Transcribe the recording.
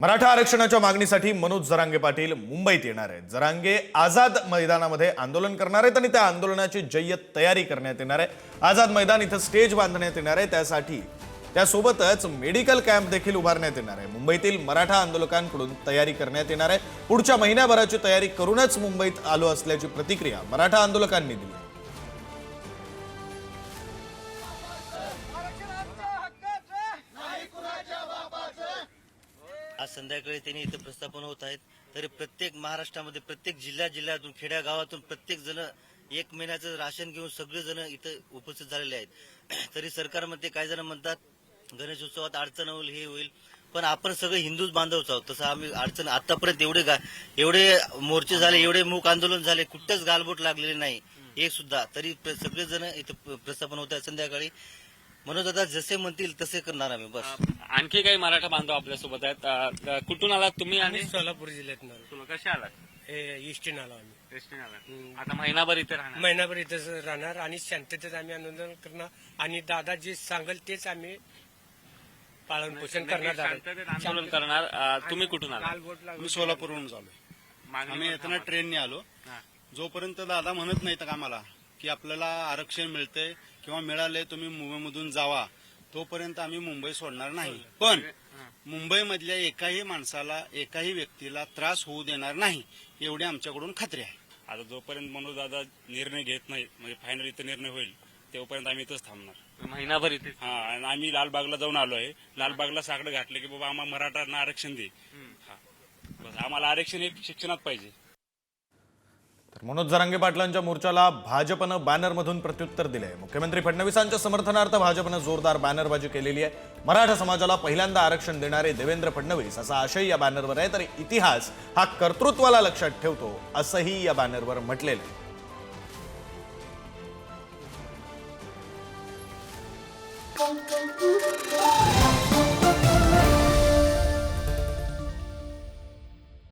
मराठा आरक्षणाच्या मागणीसाठी मनोज जरांगे पाटील मुंबईत येणार आहेत। जरांगे आझाद मैदानामध्ये आंदोलन करणार आहेत आणि त्या आंदोलनाची जय्यत तयारी करण्यात येणार आहे। आझाद मैदान इथं स्टेज बांधण्यात येणार आहे, त्यासाठी त्यासोबतच मेडिकल कॅम्प देखील उभारण्यात येणार आहे। मुंबईतील मराठा आंदोलकांकडून तयारी करण्यात येणार आहे। पुढच्या महिन्याभराची तयारी करूनच मुंबईत आलो असल्याची प्रतिक्रिया मराठा आंदोलकांनी दिली। आज संध्याकाळी त्यांनी इथे प्रस्थापन होत आहेत। तरी प्रत्येक महाराष्ट्रामध्ये प्रत्येक जिल्ह्यातून खेड्या गावातून प्रत्येक जण एक महिन्याचं राशन घेऊन सगळे जण इथे उपस्थित झालेले आहेत। तरी सरकारमध्ये काही जण म्हणतात गणेश उत्सवात अडचण होईल, हे होईल, पण आपण सगळे हिंदूच बांधवच आहोत। तसं आम्ही अडचण आतापर्यंत एवढे मोर्चे झाले, एवढे मूक आंदोलन झाले, कुठेच गालबोट लागलेले नाही एक सुद्धा। तरी सगळे जण इथे प्रस्थापन होत आहेत संध्याकाळी। मनोज दादा जसे म्हणतील तसे करणार आम्ही बस। आणखी काही मराठा बांधव आपल्यासोबत आहेत। कुठून आलात तुम्ही? आणि सोलापूर जिल्ह्यातून तुला कसे आलात? इष्टीन आलो आम्ही। एसटीने आलात? आता महिनाभर इथे राहणार? महिनाभर इथंच राहणार आणि शांततेत आम्ही आंदोलन करणार आणि दादा जे सांगेल तेच आम्ही पालन पोषण करणार। शांततेत आंदोलन करणार। तुम्ही कुठून आलात? मी सोलापूरहून आलो। आम्ही येताना ट्रेनने आलो। जोपर्यंत दादा म्हणत नाहीत आम्हाला की आपल्याला आरक्षण मिळतंय किंवा मिळाले तुम्ही मुंबईमधून जावा, तोपर्यंत आम्ही मुंबई सोडणार नाही। पण मुंबईमधल्या एकाही माणसाला, एकाही व्यक्तीला त्रास होऊ देणार नाही एवढी आमच्याकडून खात्री आहे। आता जोपर्यंत मनोज दादा निर्णय घेत नाही, म्हणजे फायनल इथे निर्णय होईल, तेव्हापर्यंत आम्ही इथंच थांबणार महिनाभर इथे। हा, आणि आम्ही लालबागला जाऊन आलोय। लालबागला साकडं घातलं की बाबा आम्हाला मराठ्यांना आरक्षण दे। बस आम्हाला आरक्षण हे शिक्षणात पाहिजे। तर मनोज जरांगे पाटलांच्या मोर्चाला भाजपनं बॅनरमधून प्रत्युत्तर दिलंय। मुख्यमंत्री फडणवीसांच्या समर्थनार्थ भाजपनं जोरदार बॅनरबाजी केलेली आहे। मराठा समाजाला पहिल्यांदा आरक्षण देणारे देवेंद्र फडणवीस असा आशय या बॅनरवर आहे। तर इतिहास हा कर्तृत्वाला लक्षात ठेवतो असंही या बॅनरवर म्हटलेलं आहे।